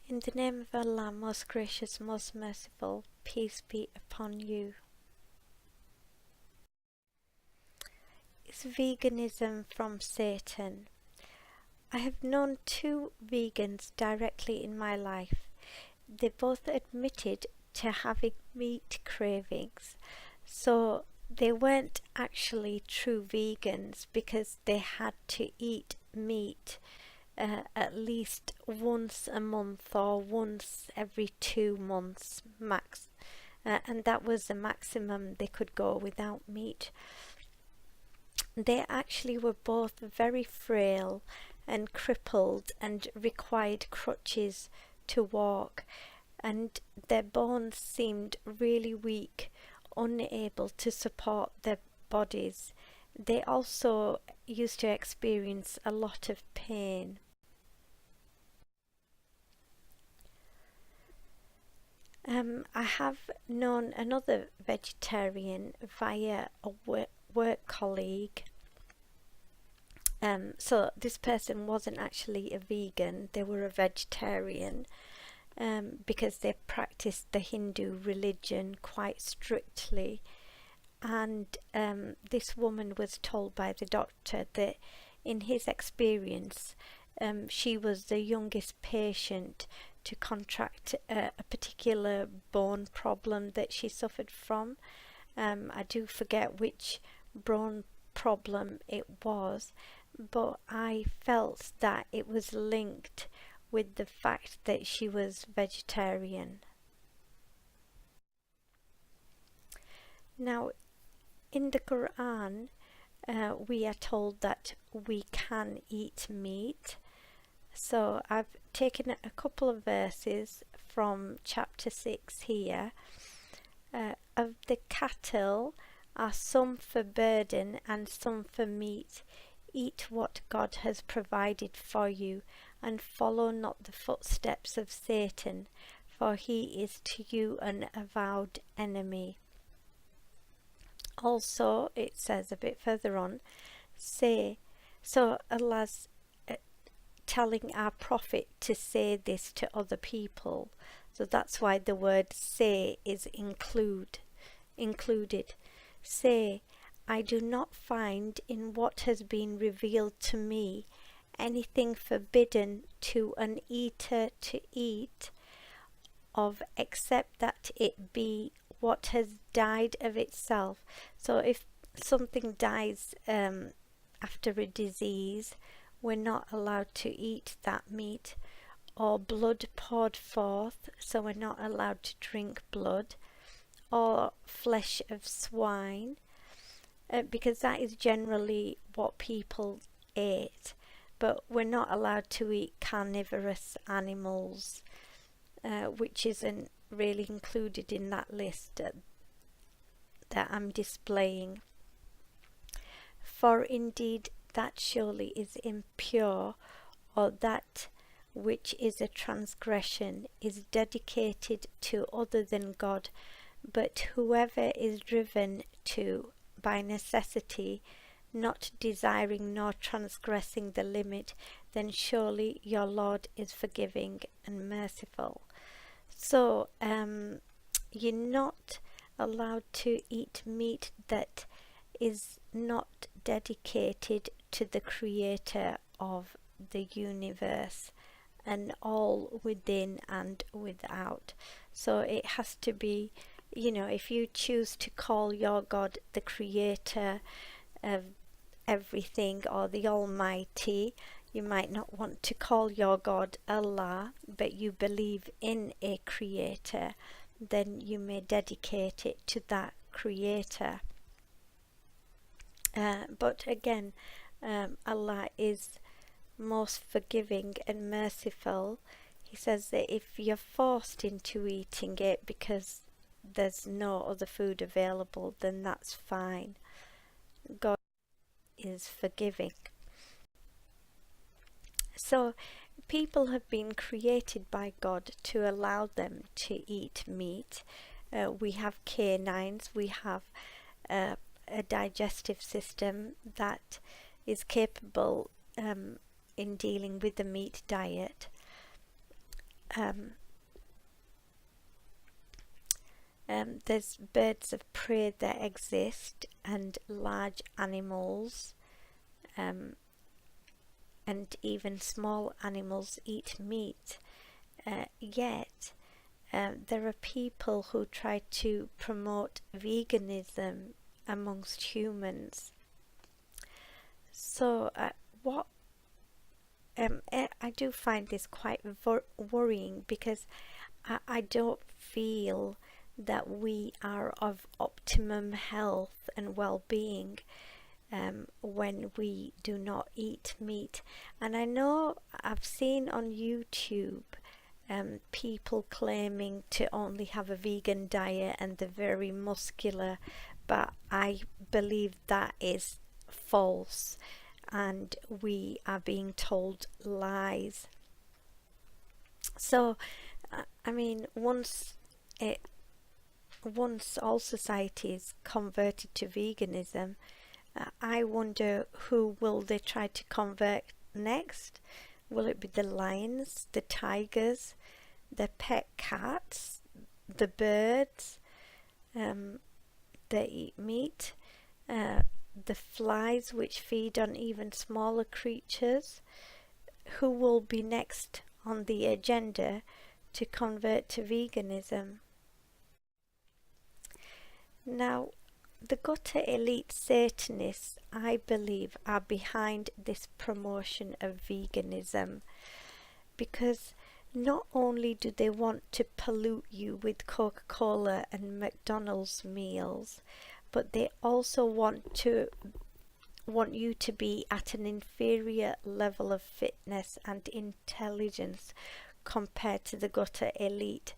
In the name of Allah, most gracious, most merciful, peace be upon you. Is veganism from Satan? I have known two vegans directly in my life. They both admitted to having meat cravings, so they weren't actually true vegans because they had to eat meat at least once a month or once every 2 months max, and that was the maximum they could go without meat. They actually were both very frail and crippled and required crutches to walk, and their bones seemed really weak, unable to support their bodies. They also used to experience a lot of pain. I have known another vegetarian via a work colleague. So this person wasn't actually a vegan, they were a vegetarian because they practiced the Hindu religion quite strictly. And this woman was told by the doctor that in his experience she was the youngest patient to contract a particular bone problem that she suffered from. I do forget which bone problem it was, but I felt that it was linked with the fact that she was vegetarian. Now, in the Quran, we are told that we can eat meat. So I've taken a couple of verses from chapter 6 here. Of the cattle are some for burden and some for meat. Eat what God has provided for you, and follow not the footsteps of Satan, for he is to you an avowed enemy. Also, it says a bit further on, so Allah's telling our prophet to say this to other people. So that's why the word say is included. Say, I do not find in what has been revealed to me anything forbidden to an eater to eat of, except that it be what has died of itself. So if something dies after a disease, we're not allowed to eat that meat. Or blood poured forth, so we're not allowed to drink blood. Or flesh of swine, because that is generally what people ate, but we're not allowed to eat carnivorous animals, which isn't really included in that list that I'm displaying. For indeed that surely is impure, or that which is a transgression is dedicated to other than God. But whoever is driven to by necessity, not desiring nor transgressing the limit, then surely your Lord is forgiving and merciful. So you're not allowed to eat meat that is not dedicated to the creator of the universe and all within and without. So it has to be, you know, if you choose to call your God the creator of everything or the Almighty, you might not want to call your God Allah, but you believe in a creator, then you may dedicate it to that creator. But again, Allah is most forgiving and merciful. He says that if you're forced into eating it because there's no other food available, then that's fine. God is forgiving. So people have been created by God to allow them to eat meat. We have canines, we have a digestive system that is capable in dealing with the meat diet. there's birds of prey that exist, and large animals, and even small animals eat meat. Yet there are people who try to promote veganism amongst humans. So I do find this quite worrying, because I don't feel that we are of optimum health and well-being when we do not eat meat. And I know I've seen on YouTube people claiming to only have a vegan diet and they're very muscular, but I believe that is false, and we are being told lies. So I mean, once all societies converted to veganism, I wonder who will they try to convert next? Will it be the lions, the tigers, the pet cats, the birds that eat meat, the flies which feed on even smaller creatures? Who will be next on the agenda to convert to veganism? Now, the gutter elite Satanists, I believe, are behind this promotion of veganism, because not only do they want to pollute you with Coca-Cola and McDonald's meals, but they also want you to be at an inferior level of fitness and intelligence compared to the gutter elite.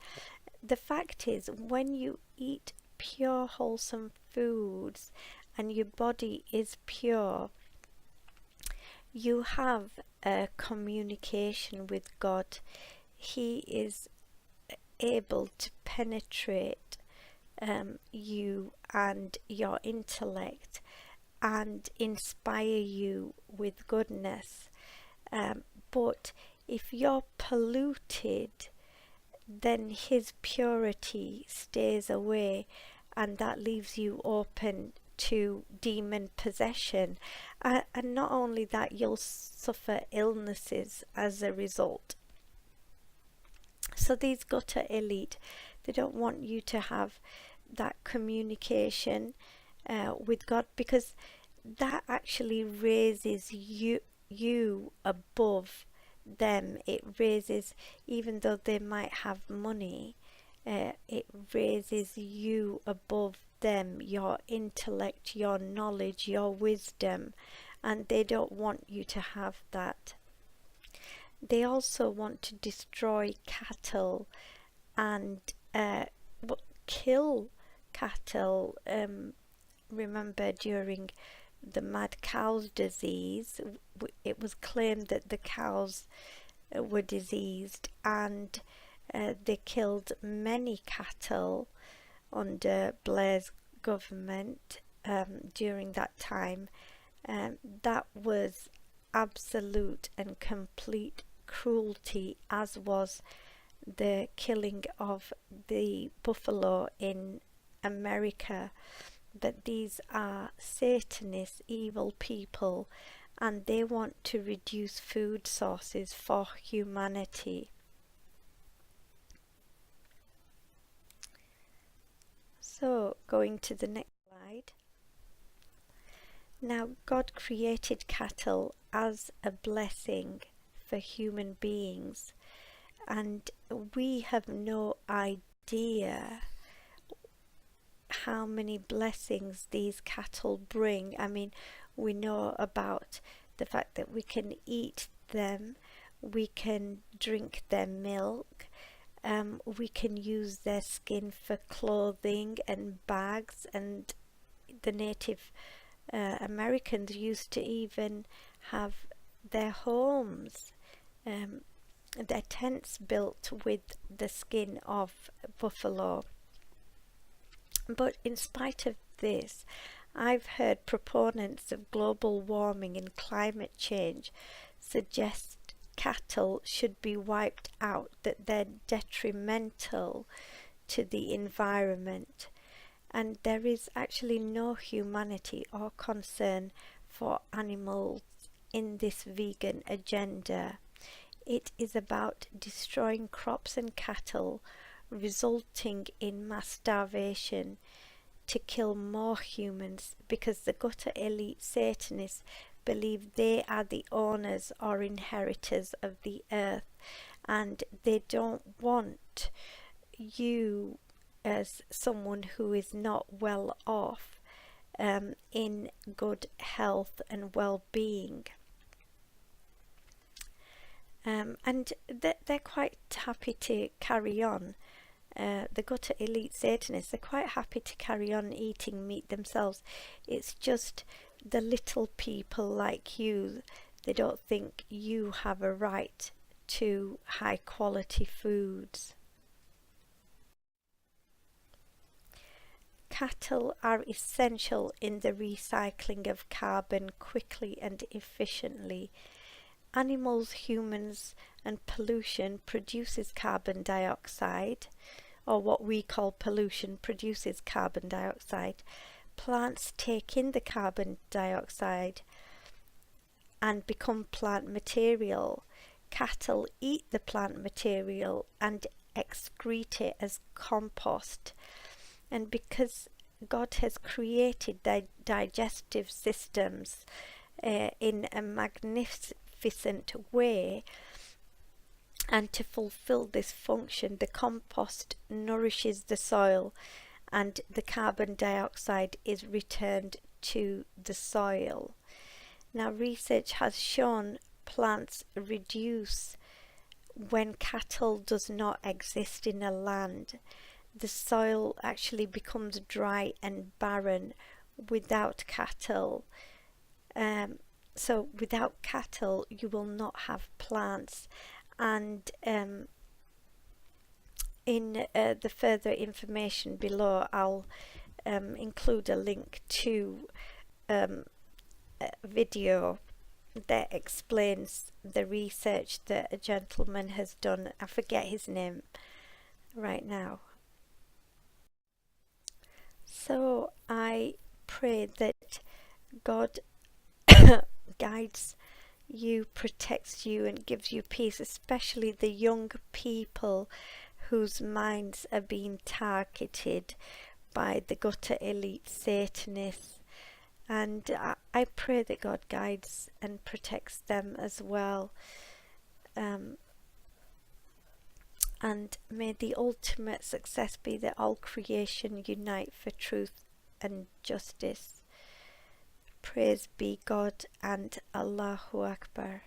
The fact is, when you eat pure wholesome foods and your body is pure, you have a communication with God. He is able to penetrate you and your intellect and inspire you with goodness. But if you're polluted, then his purity stays away, and that leaves you open to demon possession. And not only that, you'll suffer illnesses as a result. So these gutter elite, they don't want you to have that communication with God, because that actually raises you above them. It raises, even though they might have money, it raises you above them, your intellect, your knowledge, your wisdom, and they don't want you to have that. They also want to destroy cattle and kill cattle. Remember, during the mad cows disease, it was claimed that the cows were diseased, and they killed many cattle under Blair's government during that time. That was absolute and complete cruelty, as was the killing of the buffalo in America. But these are Satanist, evil people, and they want to reduce food sources for humanity. So, going to the next slide. Now, God created cattle as a blessing for human beings, and we have no idea how many blessings these cattle bring. I mean, we know about the fact that we can eat them, we can drink their milk, we can use their skin for clothing and bags, and the Native Americans used to even have their homes, their tents built with the skin of buffalo. But in spite of this, I've heard proponents of global warming and climate change suggest cattle should be wiped out, that they're detrimental to the environment, and there is actually no humanity or concern for animals in this vegan agenda. It is about destroying crops and cattle, resulting in mass starvation to kill more humans, because the gutter elite Satanists believe they are the owners or inheritors of the earth, and they don't want you as someone who is not well off in good health and well-being. And they're quite happy to carry on. The gutter elite Satanists are quite happy to carry on eating meat themselves. It's just the little people like you, they don't think you have a right to high quality foods. Cattle are essential in the recycling of carbon quickly and efficiently. Animals, humans, and pollution produces carbon dioxide, or what we call pollution produces carbon dioxide. Plants take in the carbon dioxide and become plant material. Cattle eat the plant material and excrete it as compost. And because God has created digestive systems in a magnificent way, and to fulfill this function, the compost nourishes the soil and the carbon dioxide is returned to the soil. Now, research has shown plants reduce when cattle does not exist in a land. The soil actually becomes dry and barren without cattle. So without cattle you will not have plants, and in the further information below I'll include a link to a video that explains the research that a gentleman has done. I forget his name right now. So I pray that God guides you, protects you, and gives you peace, especially the young people whose minds are being targeted by the gutter elite Satanists. And I pray that God guides and protects them as well. And may the ultimate success be that all creation unite for truth and justice. Praise be God, and Allahu Akbar.